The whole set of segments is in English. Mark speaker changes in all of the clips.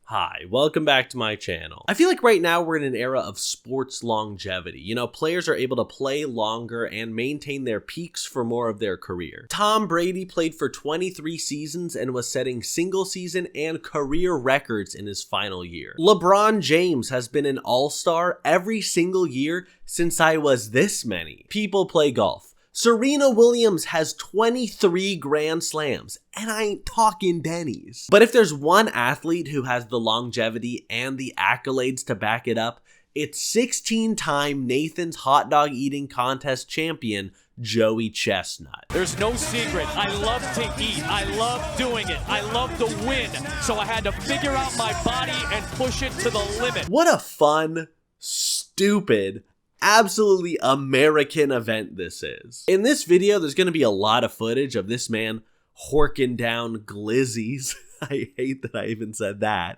Speaker 1: Hi, welcome back to my channel. I feel like right now we're in an era of sports longevity. You know, players are able to play longer and maintain their peaks for more of their career. Tom Brady played for 23 seasons and was setting single season and career records in his final year. LeBron James has been an all-star every single year since I was this many. People play golf. Serena Williams has 23 Grand Slams, and I ain't talking Denny's. But if there's one athlete who has the longevity and the accolades to back it up, it's 16-time Nathan's Hot Dog Eating Contest champion, Joey Chestnut.
Speaker 2: There's no secret. I love to eat. I love doing it. I love to win. So I had to figure out my body and push it to the limit.
Speaker 1: What a fun, stupid, absolutely American event this is. In this video, there's going to be a lot of footage of this man horking down glizzies. I hate that I even said that.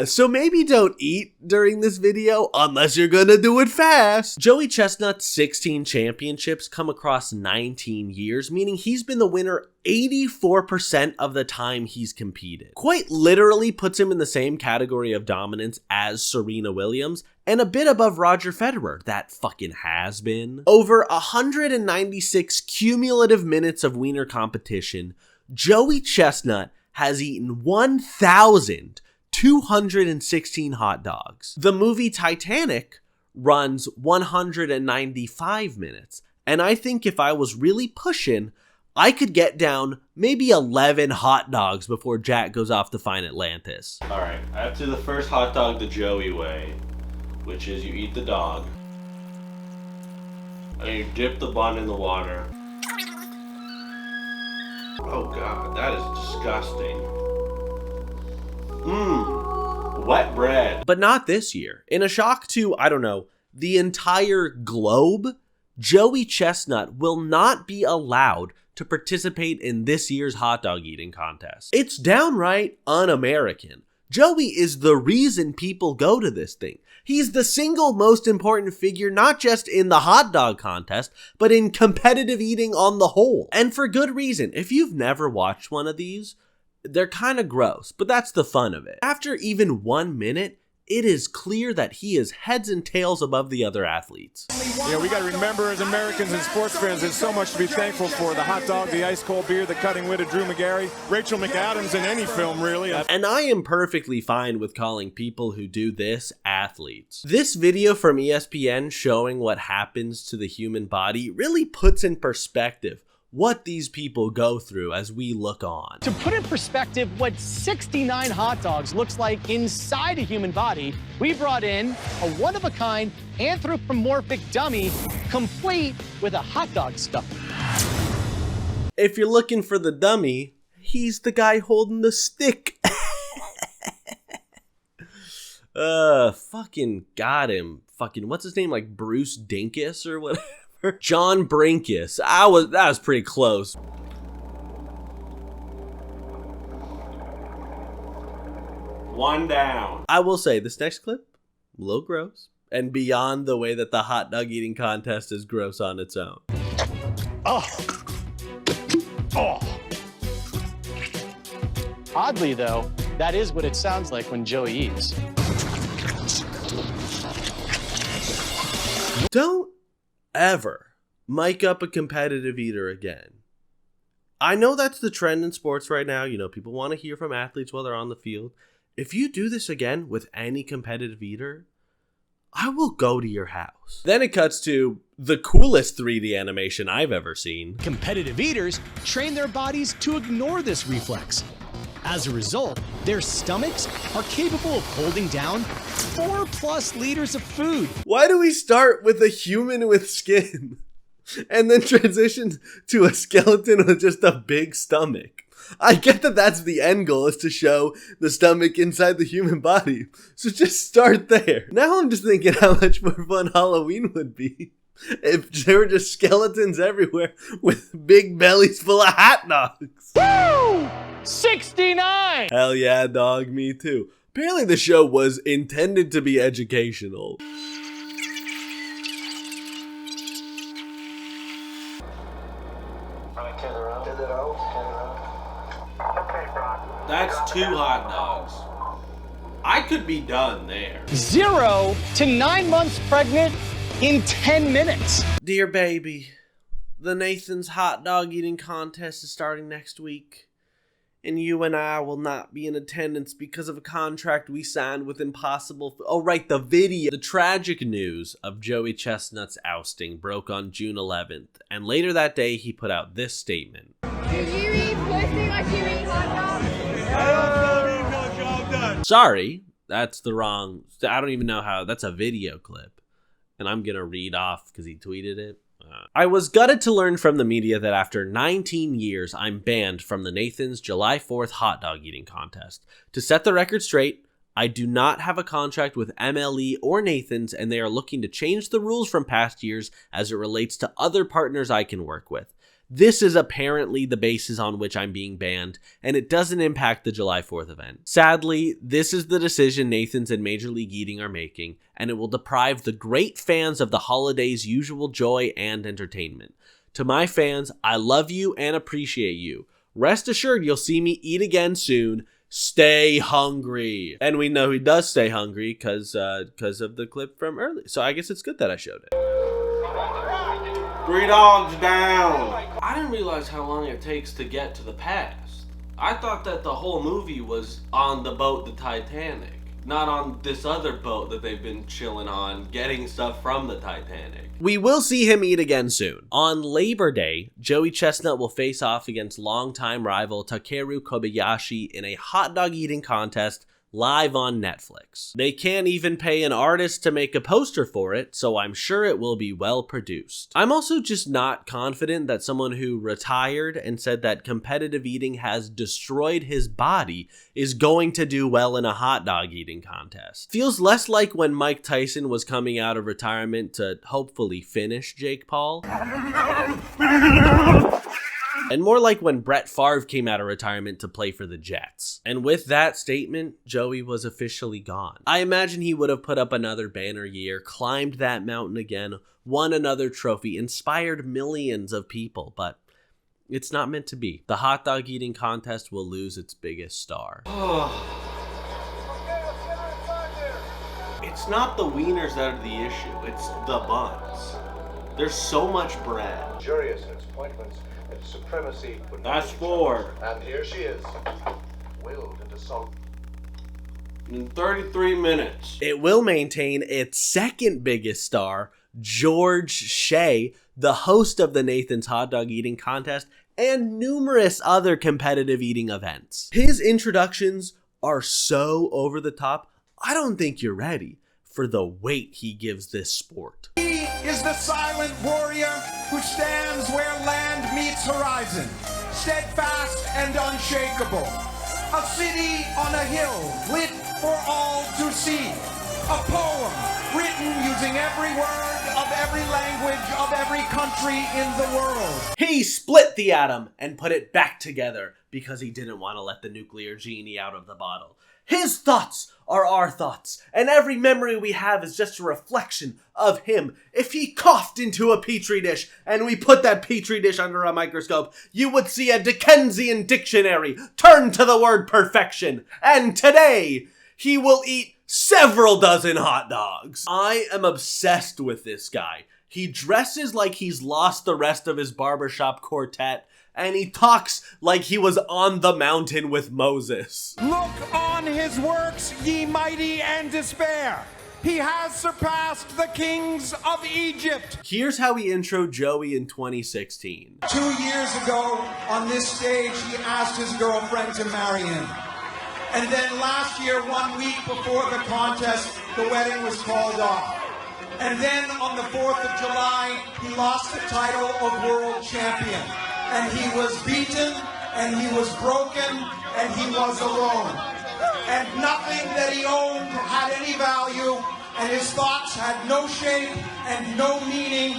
Speaker 1: So maybe don't eat during this video unless you're gonna do it fast. Joey Chestnut's 16 championships come across 19 years, meaning he's been the winner 84% of the time he's competed. Quite literally puts him in the same category of dominance as Serena Williams and a bit above Roger Federer, that fucking has-been. Over 196 cumulative minutes of wiener competition, Joey Chestnut has eaten 1,216 hot dogs. The movie Titanic runs 195 minutes, and I think if I was really pushing, I could get down maybe 11 hot dogs before Jack goes off to find Atlantis. Alright, I have to do the first hot dog the Joey way, which is you eat the dog, and you dip the bun in the water. Oh god, that is disgusting. Wet bread. But not this year. In a shock to, I don't know, the entire globe, Joey Chestnut will not be allowed to participate in this year's hot dog eating contest. It's downright un-American. Joey is the reason people go to this thing. He's the single most important figure, not just in the hot dog contest, but in competitive eating on the whole. And for good reason. If you've never watched one of these, they're kind of gross, but that's the fun of it. After even 1 minute, it is clear that he is heads and tails above the other athletes.
Speaker 3: Yeah, we got to remember as Americans and sports fans, there's so much to be thankful for. The hot dog, the ice cold beer, the cutting wit of Drew McGarry, Rachel McAdams in any film, really.
Speaker 1: And I am perfectly fine with calling people who do this athletes. This video from ESPN showing what happens to the human body really puts in perspective what these people go through as we look on.
Speaker 4: To put in perspective what 69 hot dogs looks like inside a human body, we brought in a one-of-a-kind anthropomorphic dummy complete with a hot dog stuffing.
Speaker 1: If you're looking for the dummy, he's the guy holding the stick. Fucking got him. Fucking, what's his name? Like Bruce Dinkus or whatever? John Brinkus. That was pretty close. One down. I will say, this next clip, a little gross, and beyond the way that the hot dog eating contest is gross on its own.
Speaker 4: Oh. Oddly, though, that is what it sounds like when Joey eats.
Speaker 1: Don't ever mic up a competitive eater again. I know that's the trend in sports right now. You know, people want to hear from athletes while they're on the field. If you do this again with any competitive eater, I will go to your house. Then it cuts to the coolest 3D animation I've ever seen.
Speaker 5: Competitive eaters train their bodies to ignore this reflex. As a result, their stomachs are capable of holding down 4+ liters of food.
Speaker 1: Why do we start with a human with skin and then transition to a skeleton with just a big stomach? I get that that's the end goal, is to show the stomach inside the human body. So just start there. Now I'm just thinking how much more fun Halloween would be if there were just skeletons everywhere with big bellies full of hot dogs.
Speaker 4: Woo! 69!
Speaker 1: Hell yeah, dog, me too. Apparently the show was intended to be educational. That's 2 hot dogs. could be done there.
Speaker 4: 0 to 9 months pregnant in 10 minutes.
Speaker 1: Dear baby, the Nathan's hot dog eating contest is starting next week, and you and I will not be in attendance because of a contract we signed with Impossible. Oh, right, the video. The tragic news of Joey Chestnut's ousting broke on June 11th, and later that day he put out this statement.
Speaker 6: Did you eat pussy like you eat hot dogs?
Speaker 1: Sorry, that's the wrong. I don't even know how. That's a video clip, and I'm gonna read off because he tweeted it. I was gutted to learn from the media that after 19 years, I'm banned from the Nathan's July 4th hot dog eating contest. To set the record straight, I do not have a contract with MLE or Nathan's, and they are looking to change the rules from past years as it relates to other partners I can work with. This is apparently the basis on which I'm being banned, and it doesn't impact the July 4th event. Sadly, this is the decision Nathan's and Major League Eating are making, and it will deprive the great fans of the holiday's usual joy and entertainment. To my fans, I love you and appreciate you. Rest assured you'll see me eat again soon. Stay hungry. And we know he does stay hungry because of the clip from earlier. So I guess it's good that I showed it.
Speaker 7: 3 dogs down. I didn't realize how long it takes to get to the past. I thought that the whole movie was on the boat, the Titanic, not on this other boat that they've been chilling on, getting stuff from the Titanic.
Speaker 1: We will see him eat again soon. On Labor Day, Joey Chestnut will face off against longtime rival Takeru Kobayashi in a hot dog eating contest live on Netflix. They can't even pay an artist to make a poster for it, so I'm sure it will be well produced. I'm also just not confident that someone who retired and said that competitive eating has destroyed his body is going to do well in a hot dog eating contest. Feels less like when Mike Tyson was coming out of retirement to hopefully finish Jake Paul. And more like when Brett Favre came out of retirement to play for the Jets. And with that statement, Joey was officially gone. I imagine he would have put up another banner year, climbed that mountain again, won another trophy, inspired millions of people, but it's not meant to be. The hot dog eating contest will lose its biggest star.
Speaker 7: It's not the wieners that are the issue, it's the buns. There's so much bread.
Speaker 8: Injurious in its appointments, its supremacy would not
Speaker 7: That's
Speaker 8: be
Speaker 7: 4.
Speaker 8: challenged. And here she is, willed into salt.
Speaker 7: In 33 minutes.
Speaker 1: It will maintain its second biggest star, George Shea, the host of the Nathan's hot dog eating contest and numerous other competitive eating events. His introductions are so over the top, I don't think you're ready for the weight he gives this sport.
Speaker 9: He is the silent warrior who stands where land meets horizon, steadfast and unshakable. A city on a hill lit for all to see. A poem written using every word of every language of every country in the world.
Speaker 1: He split the atom and put it back together because he didn't want to let the nuclear genie out of the bottle. His thoughts are our thoughts, and every memory we have is just a reflection of him. If he coughed into a petri dish and we put that petri dish under a microscope, you would see a Dickensian dictionary turn to the word perfection. And today, he will eat several dozen hot dogs. I am obsessed with this guy. He dresses like he's lost the rest of his barbershop quartet, and he talks like he was on the mountain with Moses.
Speaker 9: Look on his works, ye mighty, and despair. He has surpassed the kings of Egypt.
Speaker 1: Here's how he introed Joey in 2016.
Speaker 9: 2 years ago, on this stage, he asked his girlfriend to marry him. And then last year, 1 week before the contest, the wedding was called off. And then on the 4th of July, he lost the title of world champion. And he was beaten, and he was broken, and he was alone. And nothing that he owned had any value, and his thoughts had no shape and no meaning,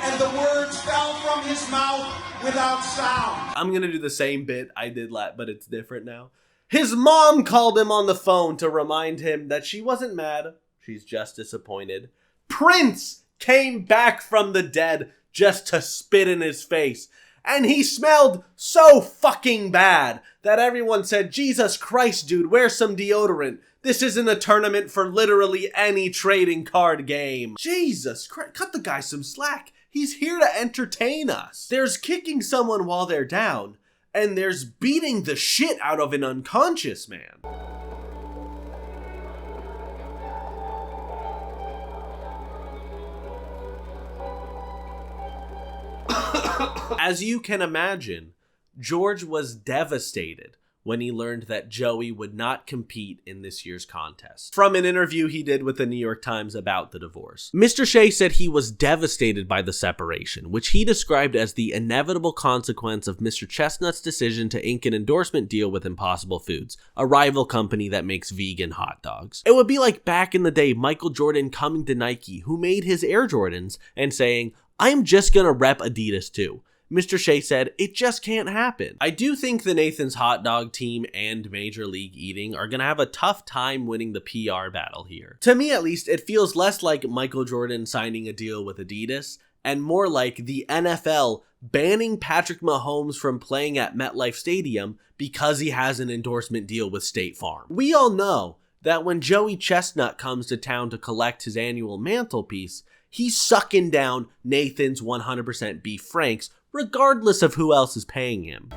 Speaker 9: and the words fell from his mouth without sound.
Speaker 1: I'm gonna do the same bit I did but it's different now. His mom called him on the phone to remind him that she wasn't mad, she's just disappointed. Prince came back from the dead just to spit in his face. And he smelled so fucking bad that everyone said, Jesus Christ, dude, wear some deodorant. This isn't a tournament for literally any trading card game. Jesus Christ, cut the guy some slack. He's here to entertain us. There's kicking someone while they're down, and there's beating the shit out of an unconscious man. As you can imagine, George was devastated when he learned that Joey would not compete in this year's contest. From an interview he did with the New York Times about the divorce, Mr. Shea said he was devastated by the separation, which he described as the inevitable consequence of Mr. Chestnut's decision to ink an endorsement deal with Impossible Foods, a rival company that makes vegan hot dogs. It would be like back in the day Michael Jordan coming to Nike, who made his Air Jordans, and saying, "I'm just gonna rep Adidas too." Mr. Shea said, it just can't happen. I do think the Nathan's Hot Dog team and Major League Eating are going to have a tough time winning the PR battle here. To me, at least, it feels less like Michael Jordan signing a deal with Adidas and more like the NFL banning Patrick Mahomes from playing at MetLife Stadium because he has an endorsement deal with State Farm. We all know that when Joey Chestnut comes to town to collect his annual mantelpiece, he's sucking down Nathan's 100% beef franks, regardless of who else is paying him.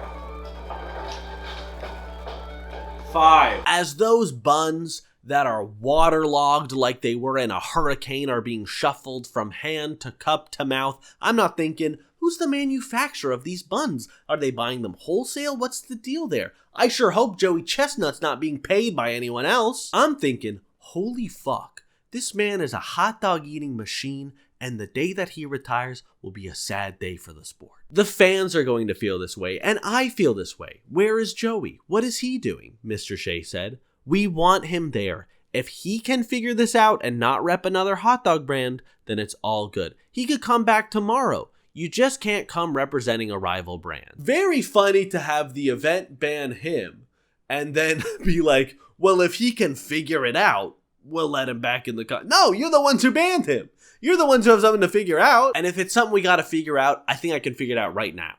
Speaker 7: 5.
Speaker 1: As those buns that are waterlogged like they were in a hurricane are being shuffled from hand to cup to mouth, I'm not thinking, who's the manufacturer of these buns? Are they buying them wholesale? What's the deal there? I sure hope Joey Chestnut's not being paid by anyone else. I'm thinking, holy fuck, this man is a hot dog eating machine, and the day that he retires will be a sad day for the sport. The fans are going to feel this way, and I feel this way. Where is Joey? What is he doing? Mr. Shea said. We want him there. If he can figure this out and not rep another hot dog brand, then it's all good. He could come back tomorrow. You just can't come representing a rival brand. Very funny to have the event ban him, and then be like, well, if he can figure it out, we'll let him back in the No, you're the ones who banned him. You're the ones who have something to figure out. And if it's something we got to figure out, I think I can figure it out right now.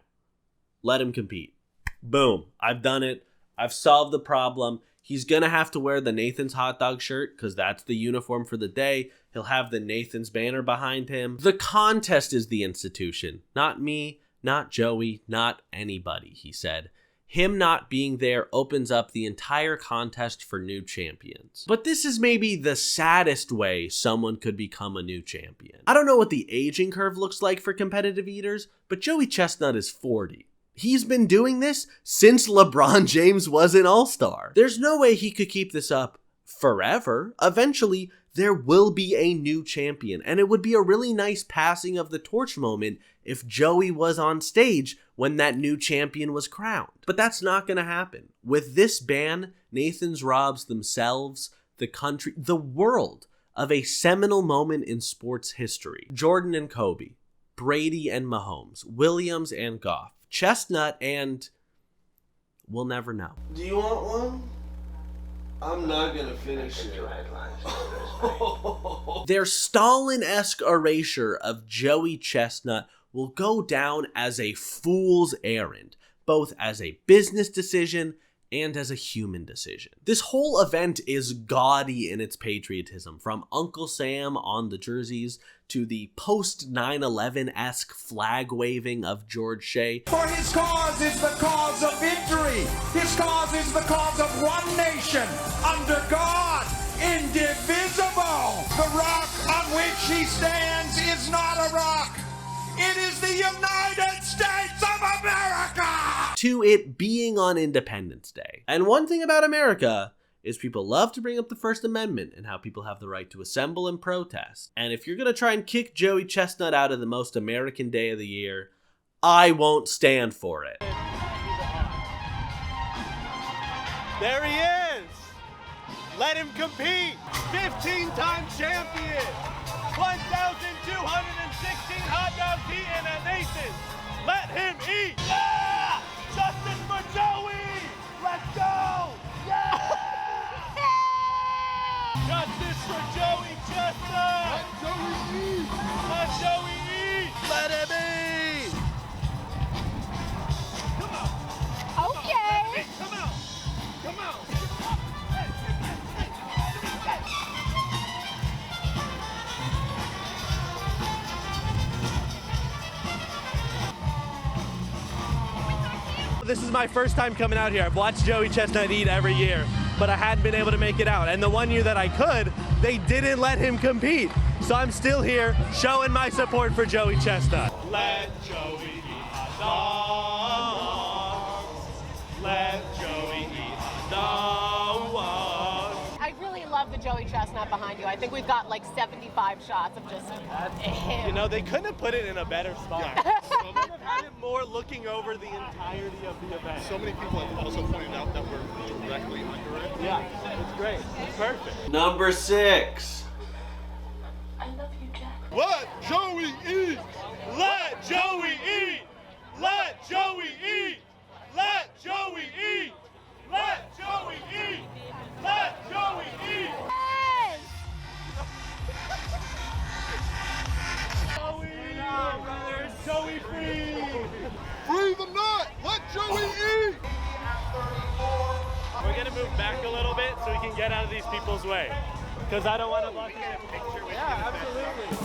Speaker 1: Let him compete. Boom. I've done it. I've solved the problem. He's going to have to wear the Nathan's hot dog shirt because that's the uniform for the day. He'll have the Nathan's banner behind him. The contest is the institution. Not me, not Joey, not anybody, he said. Him not being there opens up the entire contest for new champions. But this is maybe the saddest way someone could become a new champion. I don't know what the aging curve looks like for competitive eaters, but Joey Chestnut is 40. He's been doing this since LeBron James was an all-star. There's no way he could keep this up forever. Eventually, there will be a new champion, and it would be a really nice passing of the torch moment if Joey was on stage when that new champion was crowned. But that's not going to happen. With this ban, Nathan's robs themselves, the country, the world of a seminal moment in sports history. Jordan and Kobe, Brady and Mahomes, Williams and Goff, Chestnut and... we'll never know.
Speaker 7: Do you want one? I'm not gonna finish it.
Speaker 1: Their Stalin-esque erasure of Joey Chestnut will go down as a fool's errand, both as a business decision and as a human decision. This whole event is gaudy in its patriotism, from Uncle Sam on the jerseys to the post-9/11-esque flag waving of George Shea.
Speaker 9: For his cause is the cause of victory. His cause is the cause of one nation, under God, indivisible. The rock on which he stands is not a rock. It is the United States of America!
Speaker 1: To it being on Independence Day. And one thing about America is people love to bring up the First Amendment and how people have the right to assemble and protest. And if you're going to try and kick Joey Chestnut out of the most American day of the year, I won't stand for it.
Speaker 10: There he is! Let him compete! 15-time champion! 1,216 hot dogs eaten at Nathan's! Let him eat! Yeah! Justice for Joey! Let's go! Yeah! Justice for Joey Chestnut! Let Joey eat! Let Joey eat! Let him eat! Come on!
Speaker 6: Okay.
Speaker 10: Come on! Come on!
Speaker 11: this is my first time coming out here. I've watched Joey Chestnut eat every year, but I hadn't been able to make it out. And the one year that I could, they didn't let him compete. So I'm still here showing my support for Joey Chestnut.
Speaker 10: Let Joey eat hot dogs. Let Joey eat hot dogs.
Speaker 12: I really love the Joey Chestnut behind you. I think we've got like 75 shots of just him.
Speaker 11: You know, they couldn't have put it in a better spot. They could have had it more looking over the entirety of the event.
Speaker 3: So many people have also pointed out that we're directly under it.
Speaker 11: Yeah, it's great. It's perfect.
Speaker 7: Number 6.
Speaker 6: I love you, Jack.
Speaker 10: Let Joey eat. Let Joey eat. Let Joey eat. Let Joey eat. Let Joey eat. Let Joey eat.
Speaker 12: Yes!
Speaker 10: Joey, Joey free.
Speaker 3: Free the nut! Let Joey eat!
Speaker 11: We're gonna move back a little bit so we can get out of these people's way. Because I don't want to look at a picture with you. Yeah, absolutely.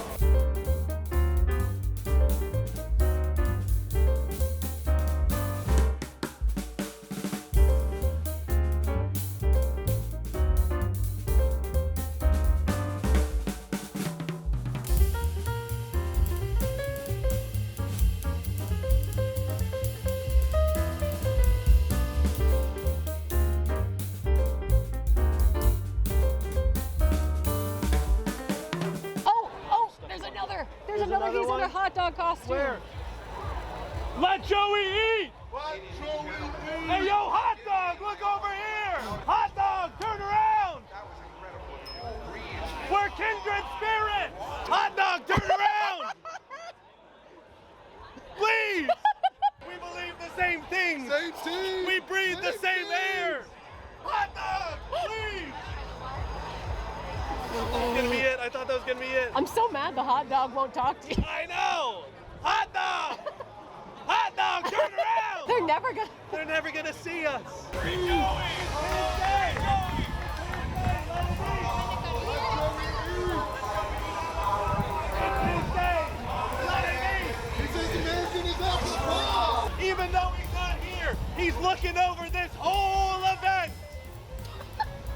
Speaker 12: There's another, he's in a hot dog costume.
Speaker 11: Where?
Speaker 10: Let Joey eat.
Speaker 3: Let Joey eat!
Speaker 10: Hey, yo, hot dog, look over here. Hot dog, turn around. We're kindred spirits. Hot dog, turn around. Please. We believe the same things.
Speaker 3: Same team!
Speaker 10: We breathe the same air. Hot dog, please.
Speaker 11: That's gonna be it. I thought that was gonna be it.
Speaker 12: I'm so mad the hot dog won't talk to you.
Speaker 10: I know. Hot dog. Hot dog, turn around.
Speaker 12: They're
Speaker 11: never gonna see us.
Speaker 10: Even though he's not here, he's looking over this whole event.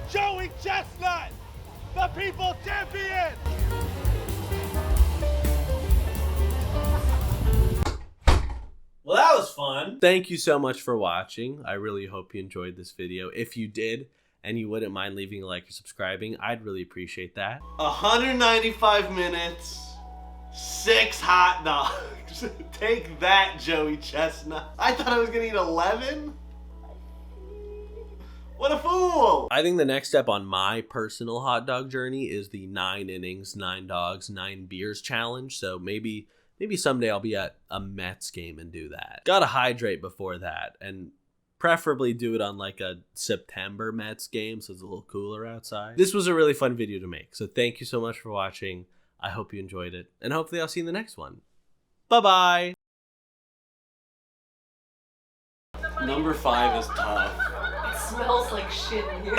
Speaker 10: Joey Chestnut, the People Champion.
Speaker 1: Well, that was fun. Thank you so much for watching. I really hope you enjoyed this video. If you did, and you wouldn't mind leaving a like or subscribing, I'd really appreciate that.
Speaker 7: 195 minutes, 6 hot dogs. Take that, Joey Chestnut. I thought I was gonna eat 11. What a fool!
Speaker 1: I think the next step on my personal hot dog journey is the 9 innings, 9 dogs, 9 beers challenge. So maybe someday I'll be at a Mets game and do that. Gotta hydrate before that, and preferably do it on like a September Mets game so it's a little cooler outside. This was a really fun video to make, so thank you so much for watching. I hope you enjoyed it, and hopefully I'll see you in the next one. Bye-bye!
Speaker 7: Number 5 is tough.
Speaker 12: It smells like shit in here.